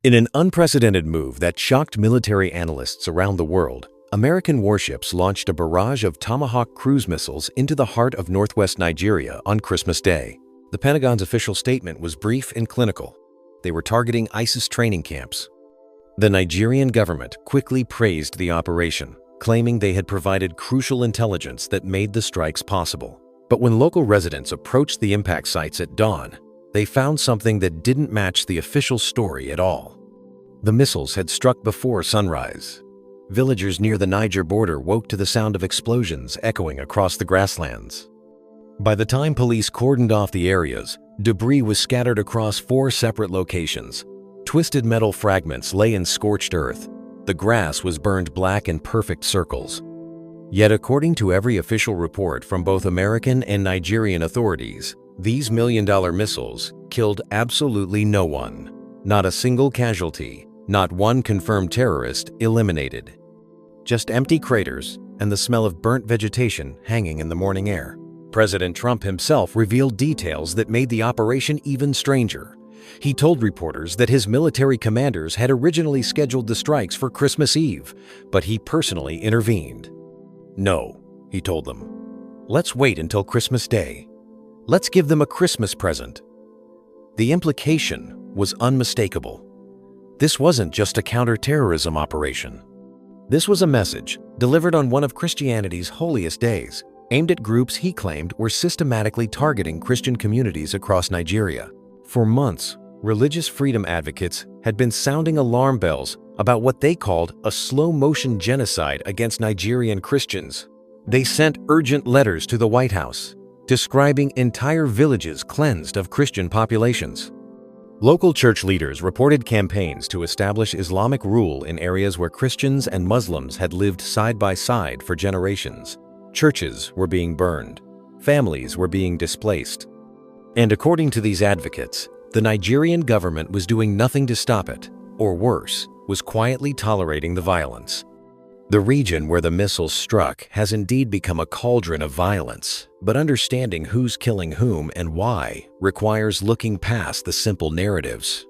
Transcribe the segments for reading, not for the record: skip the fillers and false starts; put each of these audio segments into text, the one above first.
In an unprecedented move that shocked military analysts around the world, American warships launched a barrage of Tomahawk cruise missiles into the heart of northwest Nigeria on Christmas Day. The Pentagon's official statement was brief and clinical. They were targeting ISIS training camps. The Nigerian government quickly praised the operation, claiming they had provided crucial intelligence that made the strikes possible. But when local residents approached the impact sites at dawn, they found something that didn't match the official story at all. The missiles had struck before sunrise. Villagers near the Niger border woke to the sound of explosions echoing across the grasslands. By the time police cordoned off the areas, debris was scattered across 4 separate locations. Twisted metal fragments lay in scorched earth. The grass was burned black in perfect circles. Yet according to every official report from both American and Nigerian authorities, these million-dollar missiles killed absolutely no one. Not a single casualty, not one confirmed terrorist eliminated. Just empty craters and the smell of burnt vegetation hanging in the morning air. President Trump himself revealed details that made the operation even stranger. He told reporters that his military commanders had originally scheduled the strikes for Christmas Eve, but he personally intervened. "No," he told them. "Let's wait until Christmas Day. Let's give them a Christmas present." The implication was unmistakable. This wasn't just a counter-terrorism operation. This was a message delivered on one of Christianity's holiest days, aimed at groups he claimed were systematically targeting Christian communities across Nigeria. For months, religious freedom advocates had been sounding alarm bells about what they called a slow-motion genocide against Nigerian Christians. They sent urgent letters to the White House, describing entire villages cleansed of Christian populations. Local church leaders reported campaigns to establish Islamic rule in areas where Christians and Muslims had lived side by side for generations. Churches were being burned. Families were being displaced. And according to these advocates, the Nigerian government was doing nothing to stop it, or worse, was quietly tolerating the violence. The region where the missiles struck has indeed become a cauldron of violence, but understanding who's killing whom and why requires looking past the simple narratives.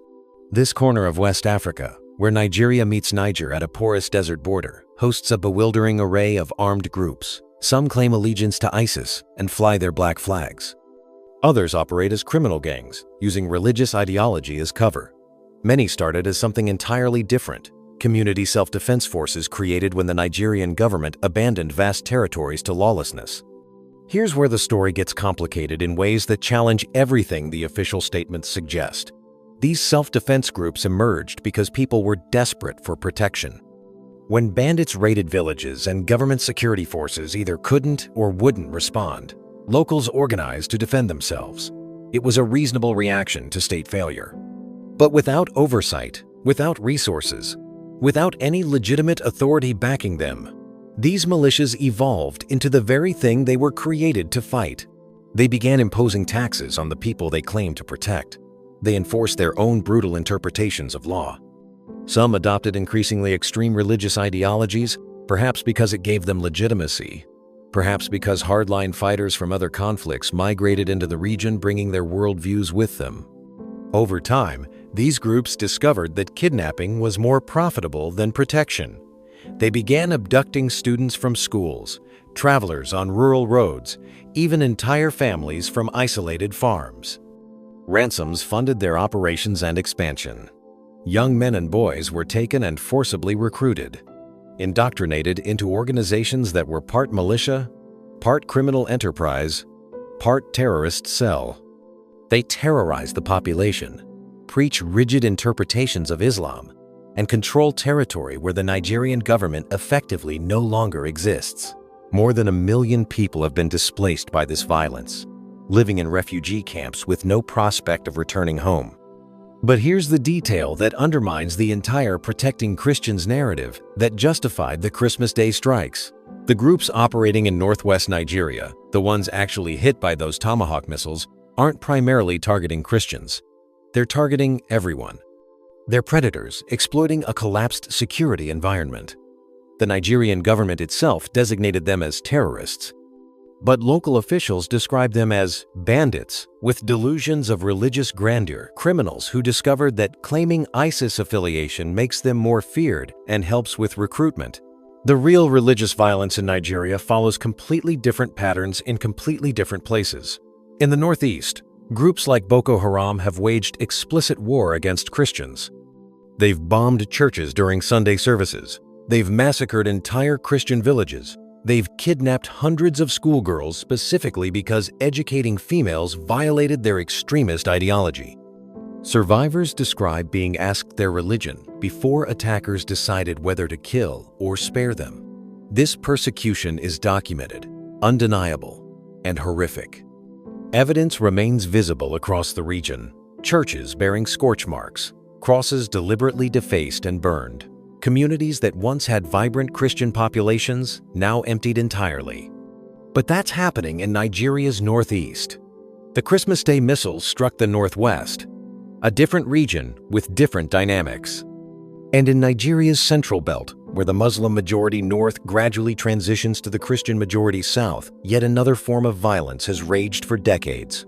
This corner of West Africa, where Nigeria meets Niger at a porous desert border, hosts a bewildering array of armed groups. Some claim allegiance to ISIS and fly their black flags. Others operate as criminal gangs, using religious ideology as cover. Many started as something entirely different: community self-defense forces created when the Nigerian government abandoned vast territories to lawlessness. Here's where the story gets complicated in ways that challenge everything the official statements suggest. These self-defense groups emerged because people were desperate for protection. When bandits raided villages and government security forces either couldn't or wouldn't respond, locals organized to defend themselves. It was a reasonable reaction to state failure. But without oversight, without resources, without any legitimate authority backing them, these militias evolved into the very thing they were created to fight. They began imposing taxes on the people they claimed to protect. They enforced their own brutal interpretations of law. Some adopted increasingly extreme religious ideologies, perhaps because it gave them legitimacy, perhaps because hardline fighters from other conflicts migrated into the region bringing their worldviews with them. Over time, these groups discovered that kidnapping was more profitable than protection. They began abducting students from schools, travelers on rural roads, even entire families from isolated farms. Ransoms funded their operations and expansion. Young men and boys were taken and forcibly recruited, indoctrinated into organizations that were part militia, part criminal enterprise, part terrorist cell. They terrorize the population, preach rigid interpretations of Islam, and control territory where the Nigerian government effectively no longer exists. More than 1 million people have been displaced by this violence, living in refugee camps with no prospect of returning home. But here's the detail that undermines the entire protecting Christians narrative that justified the Christmas Day strikes. The groups operating in northwest Nigeria, the ones actually hit by those Tomahawk missiles, aren't primarily targeting Christians. They're targeting everyone. They're predators exploiting a collapsed security environment. The Nigerian government itself designated them as terrorists. But local officials describe them as bandits with delusions of religious grandeur, criminals who discovered that claiming ISIS affiliation makes them more feared and helps with recruitment. The real religious violence in Nigeria follows completely different patterns in completely different places. In the northeast, groups like Boko Haram have waged explicit war against Christians. They've bombed churches during Sunday services. They've massacred entire Christian villages. They've kidnapped hundreds of schoolgirls specifically because educating females violated their extremist ideology. Survivors describe being asked their religion before attackers decided whether to kill or spare them. This persecution is documented, undeniable, and horrific. Evidence remains visible across the region: churches bearing scorch marks, crosses deliberately defaced and burned, communities that once had vibrant Christian populations now emptied entirely. But that's happening in Nigeria's northeast. The Christmas Day missiles struck the northwest, a different region with different dynamics. And in Nigeria's central belt, where the Muslim-majority north gradually transitions to the Christian-majority south, yet another form of violence has raged for decades.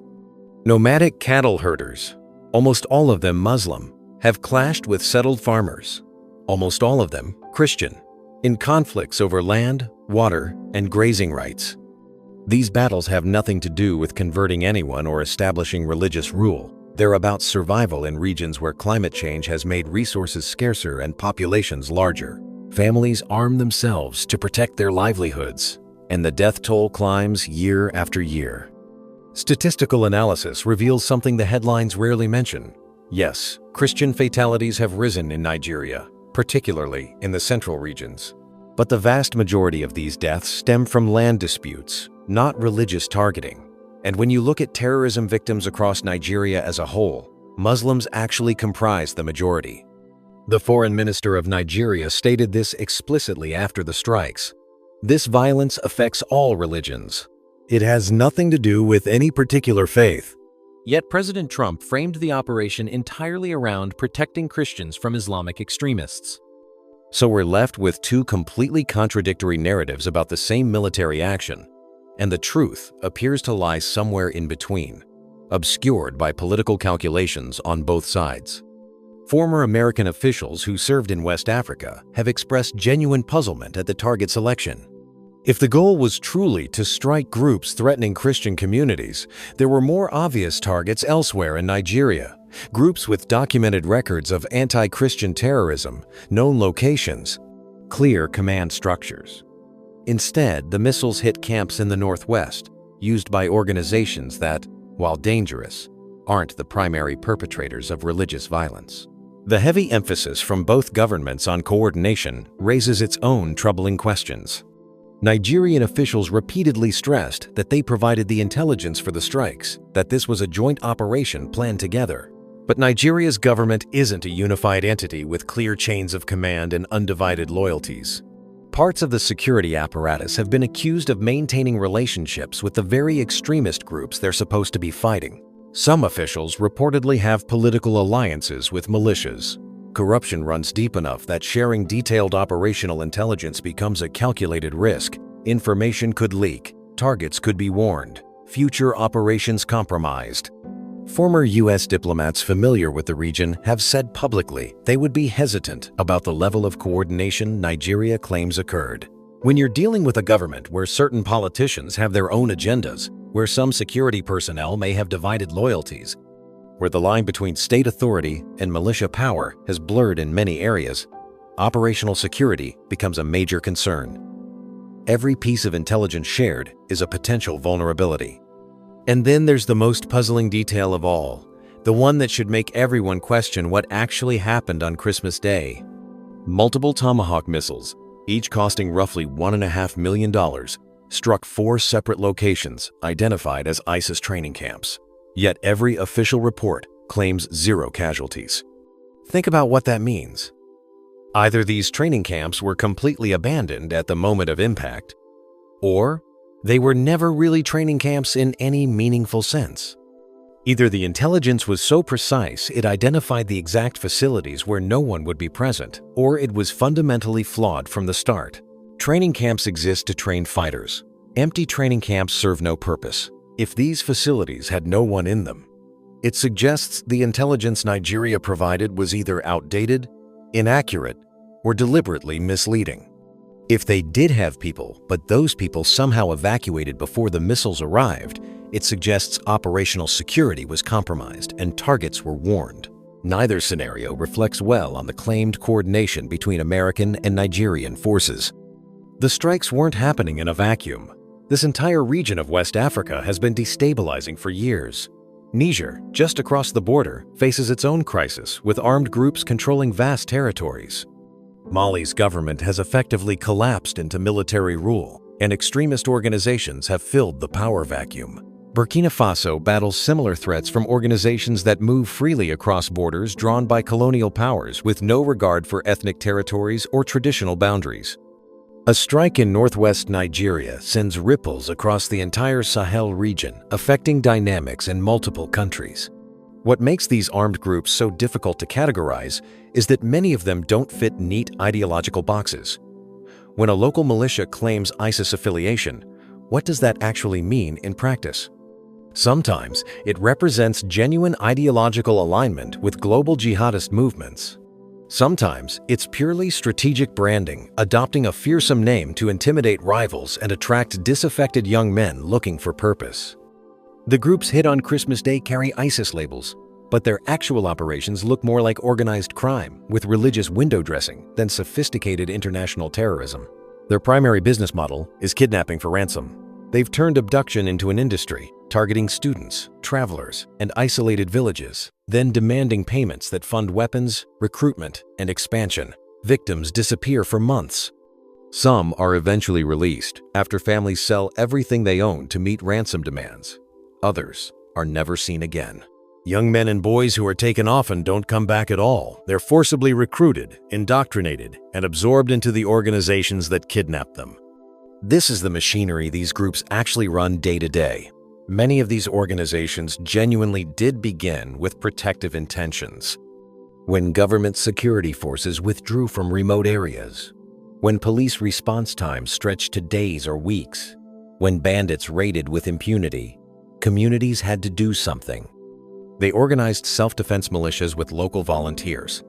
Nomadic cattle herders, almost all of them Muslim, have clashed with settled farmers, almost all of them Christian, in conflicts over land, water, and grazing rights. These battles have nothing to do with converting anyone or establishing religious rule. They're about survival in regions where climate change has made resources scarcer and populations larger. Families arm themselves to protect their livelihoods, and the death toll climbs year after year. Statistical analysis reveals something the headlines rarely mention. Yes, Christian fatalities have risen in Nigeria, particularly in the central regions. But the vast majority of these deaths stem from land disputes, not religious targeting. And when you look at terrorism victims across Nigeria as a whole, Muslims actually comprise the majority. The foreign minister of Nigeria stated this explicitly after the strikes. This violence affects all religions. It has nothing to do with any particular faith. Yet President Trump framed the operation entirely around protecting Christians from Islamic extremists. So we're left with two completely contradictory narratives about the same military action, and the truth appears to lie somewhere in between, obscured by political calculations on both sides. Former American officials who served in West Africa have expressed genuine puzzlement at the target selection. If the goal was truly to strike groups threatening Christian communities, there were more obvious targets elsewhere in Nigeria, groups with documented records of anti-Christian terrorism, known locations, clear command structures. Instead, the missiles hit camps in the northwest, used by organizations that, while dangerous, aren't the primary perpetrators of religious violence. The heavy emphasis from both governments on coordination raises its own troubling questions. Nigerian officials repeatedly stressed that they provided the intelligence for the strikes, that this was a joint operation planned together. But Nigeria's government isn't a unified entity with clear chains of command and undivided loyalties. Parts of the security apparatus have been accused of maintaining relationships with the very extremist groups they're supposed to be fighting. Some officials reportedly have political alliances with militias. Corruption runs deep enough that sharing detailed operational intelligence becomes a calculated risk. Information could leak, targets could be warned, future operations compromised. Former U.S. diplomats familiar with the region have said publicly they would be hesitant about the level of coordination Nigeria claims occurred. When you're dealing with a government where certain politicians have their own agendas, where some security personnel may have divided loyalties, where the line between state authority and militia power has blurred in many areas, operational security becomes a major concern. Every piece of intelligence shared is a potential vulnerability. And then there's the most puzzling detail of all, the one that should make everyone question what actually happened on Christmas Day. Multiple Tomahawk missiles, each costing roughly $1.5 million, struck 4 separate locations identified as ISIS training camps. Yet every official report claims 0 casualties. Think about what that means. Either these training camps were completely abandoned at the moment of impact, or they were never really training camps in any meaningful sense. Either the intelligence was so precise it identified the exact facilities where no one would be present, or it was fundamentally flawed from the start. Training camps exist to train fighters. Empty training camps serve no purpose if these facilities had no one in them. It suggests the intelligence Nigeria provided was either outdated, inaccurate, or deliberately misleading. If they did have people, but those people somehow evacuated before the missiles arrived, it suggests operational security was compromised and targets were warned. Neither scenario reflects well on the claimed coordination between American and Nigerian forces. The strikes weren't happening in a vacuum. This entire region of West Africa has been destabilizing for years. Niger, just across the border, faces its own crisis with armed groups controlling vast territories. Mali's government has effectively collapsed into military rule, and extremist organizations have filled the power vacuum. Burkina Faso battles similar threats from organizations that move freely across borders drawn by colonial powers with no regard for ethnic territories or traditional boundaries. A strike in northwest Nigeria sends ripples across the entire Sahel region, affecting dynamics in multiple countries. What makes these armed groups so difficult to categorize is that many of them don't fit neat ideological boxes. When a local militia claims ISIS affiliation, what does that actually mean in practice? Sometimes it represents genuine ideological alignment with global jihadist movements. Sometimes it's purely strategic branding, adopting a fearsome name to intimidate rivals and attract disaffected young men looking for purpose. The groups hit on Christmas Day carry ISIS labels, but their actual operations look more like organized crime with religious window dressing than sophisticated international terrorism. Their primary business model is kidnapping for ransom. They've turned abduction into an industry, targeting students, travelers, and isolated villages, then demanding payments that fund weapons, recruitment, and expansion. Victims disappear for months. Some are eventually released after families sell everything they own to meet ransom demands. Others are never seen again. Young men and boys who are taken often don't come back at all. They're forcibly recruited, indoctrinated, and absorbed into the organizations that kidnap them. This is the machinery these groups actually run day to day. Many of these organizations genuinely did begin with protective intentions. When government security forces withdrew from remote areas, when police response times stretched to days or weeks, when bandits raided with impunity, communities had to do something. They organized self-defense militias with local volunteers.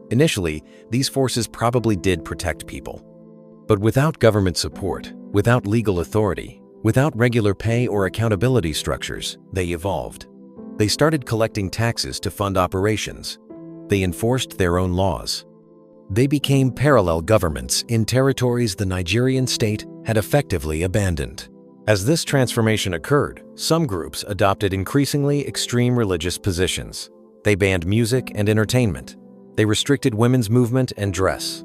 Initially, these forces probably did protect people. But without government support, without legal authority, without regular pay or accountability structures, they evolved. They started collecting taxes to fund operations. They enforced their own laws. They became parallel governments in territories the Nigerian state had effectively abandoned. As this transformation occurred, some groups adopted increasingly extreme religious positions. They banned music and entertainment. They restricted women's movement and dress.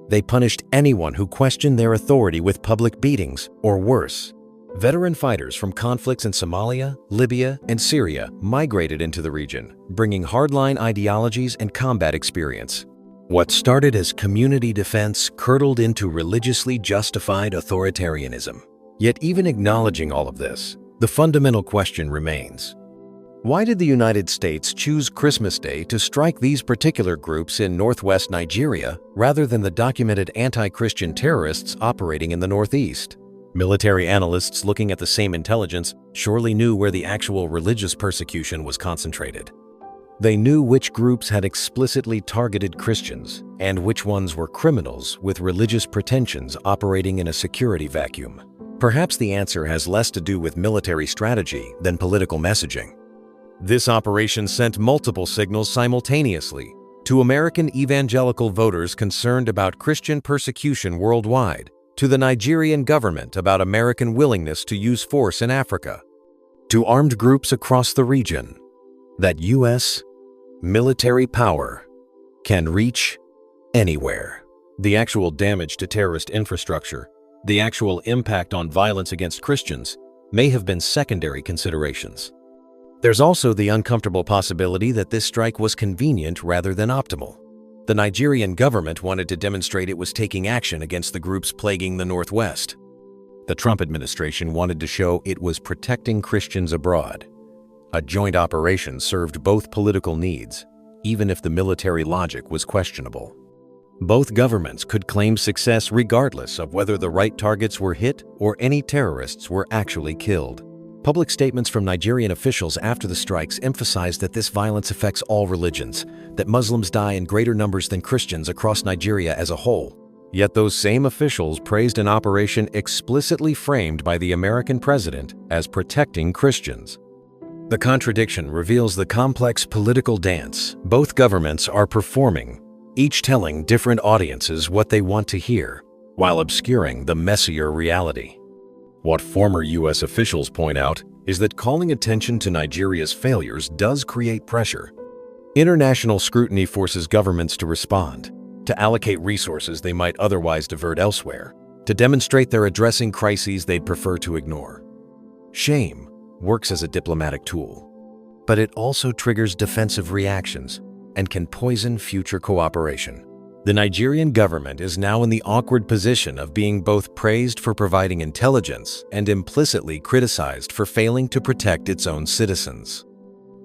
They punished anyone who questioned their authority with public beatings, or worse. Veteran fighters from conflicts in Somalia, Libya, and Syria migrated into the region, bringing hardline ideologies and combat experience. What started as community defense curdled into religiously justified authoritarianism. Yet even acknowledging all of this, the fundamental question remains. Why did the United States choose Christmas Day to strike these particular groups in northwest Nigeria rather than the documented anti-Christian terrorists operating in the Northeast? Military analysts looking at the same intelligence surely knew where the actual religious persecution was concentrated. They knew which groups had explicitly targeted Christians and which ones were criminals with religious pretensions operating in a security vacuum. Perhaps the answer has less to do with military strategy than political messaging. This operation sent multiple signals simultaneously to American evangelical voters concerned about Christian persecution worldwide, to the Nigerian government about American willingness to use force in Africa, to armed groups across the region, that U.S. military power can reach anywhere. The actual damage to terrorist infrastructure, the actual impact on violence against Christians, may have been secondary considerations. There's also the uncomfortable possibility that this strike was convenient rather than optimal. The Nigerian government wanted to demonstrate it was taking action against the groups plaguing the Northwest. The Trump administration wanted to show it was protecting Christians abroad. A joint operation served both political needs, even if the military logic was questionable. Both governments could claim success regardless of whether the right targets were hit or any terrorists were actually killed. Public statements from Nigerian officials after the strikes emphasized that this violence affects all religions, that Muslims die in greater numbers than Christians across Nigeria as a whole. Yet those same officials praised an operation explicitly framed by the American president as protecting Christians. The contradiction reveals the complex political dance both governments are performing, each telling different audiences what they want to hear, while obscuring the messier reality. What former U.S. officials point out is that calling attention to Nigeria's failures does create pressure. International scrutiny forces governments to respond, to allocate resources they might otherwise divert elsewhere, to demonstrate they're addressing crises they'd prefer to ignore. Shame works as a diplomatic tool, but it also triggers defensive reactions and can poison future cooperation. The Nigerian government is now in the awkward position of being both praised for providing intelligence and implicitly criticized for failing to protect its own citizens.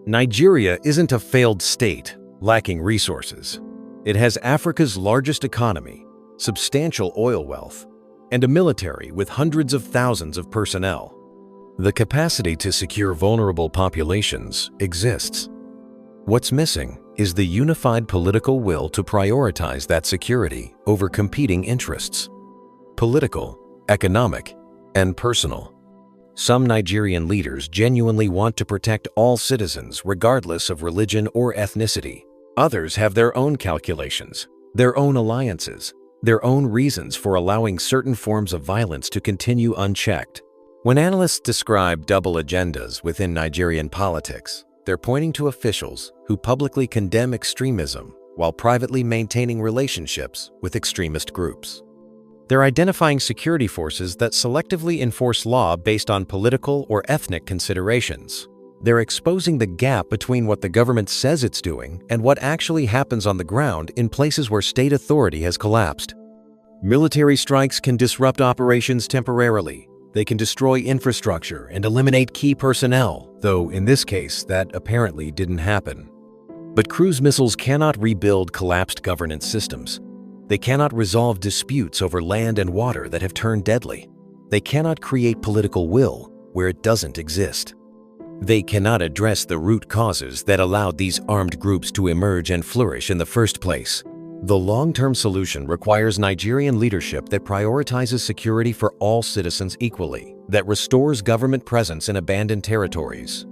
Nigeria isn't a failed state lacking resources. It has Africa's largest economy, substantial oil wealth, and a military with hundreds of thousands of personnel. The capacity to secure vulnerable populations exists. What's missing is the unified political will to prioritize that security over competing interests: political, economic, and personal. Some Nigerian leaders genuinely want to protect all citizens regardless of religion or ethnicity. Others have their own calculations, their own alliances, their own reasons for allowing certain forms of violence to continue unchecked. When analysts describe double agendas within Nigerian politics, they're pointing to officials who publicly condemn extremism while privately maintaining relationships with extremist groups. They're identifying security forces that selectively enforce law based on political or ethnic considerations. They're exposing the gap between what the government says it's doing and what actually happens on the ground in places where state authority has collapsed. Military strikes can disrupt operations temporarily. They can destroy infrastructure and eliminate key personnel, though in this case that apparently didn't happen. But cruise missiles cannot rebuild collapsed governance systems. They cannot resolve disputes over land and water that have turned deadly. They cannot create political will where it doesn't exist. They cannot address the root causes that allowed these armed groups to emerge and flourish in the first place. The long-term solution requires Nigerian leadership that prioritizes security for all citizens equally, that restores government presence in abandoned territories,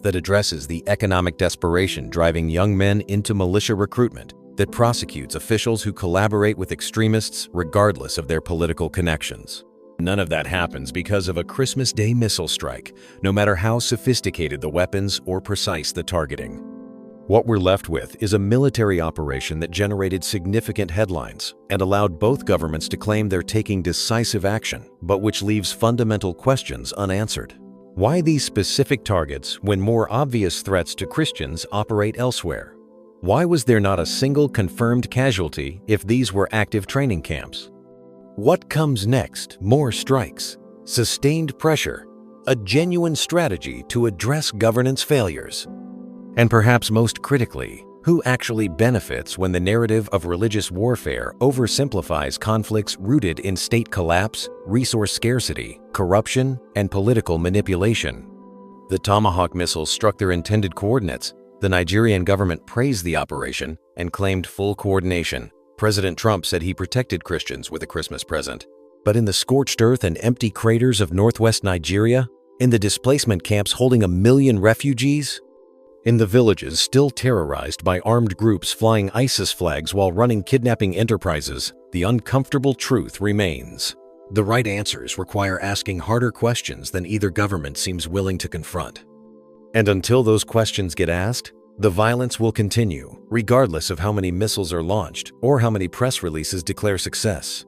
that addresses the economic desperation driving young men into militia recruitment, that prosecutes officials who collaborate with extremists regardless of their political connections. None of that happens because of a Christmas Day missile strike, no matter how sophisticated the weapons or precise the targeting. What we're left with is a military operation that generated significant headlines and allowed both governments to claim they're taking decisive action, but which leaves fundamental questions unanswered. Why these specific targets when more obvious threats to Christians operate elsewhere? Why was there not a single confirmed casualty if these were active training camps? What comes next? More strikes, sustained pressure, a genuine strategy to address governance failures? And perhaps most critically, who actually benefits when the narrative of religious warfare oversimplifies conflicts rooted in state collapse, resource scarcity, corruption, and political manipulation? The Tomahawk missiles struck their intended coordinates. The Nigerian government praised the operation and claimed full coordination. President Trump said he protected Christians with a Christmas present. But in the scorched earth and empty craters of northwest Nigeria, in the displacement camps holding 1 million refugees, in the villages still terrorized by armed groups flying ISIS flags while running kidnapping enterprises, the uncomfortable truth remains. The right answers require asking harder questions than either government seems willing to confront. And until those questions get asked, the violence will continue, regardless of how many missiles are launched or how many press releases declare success.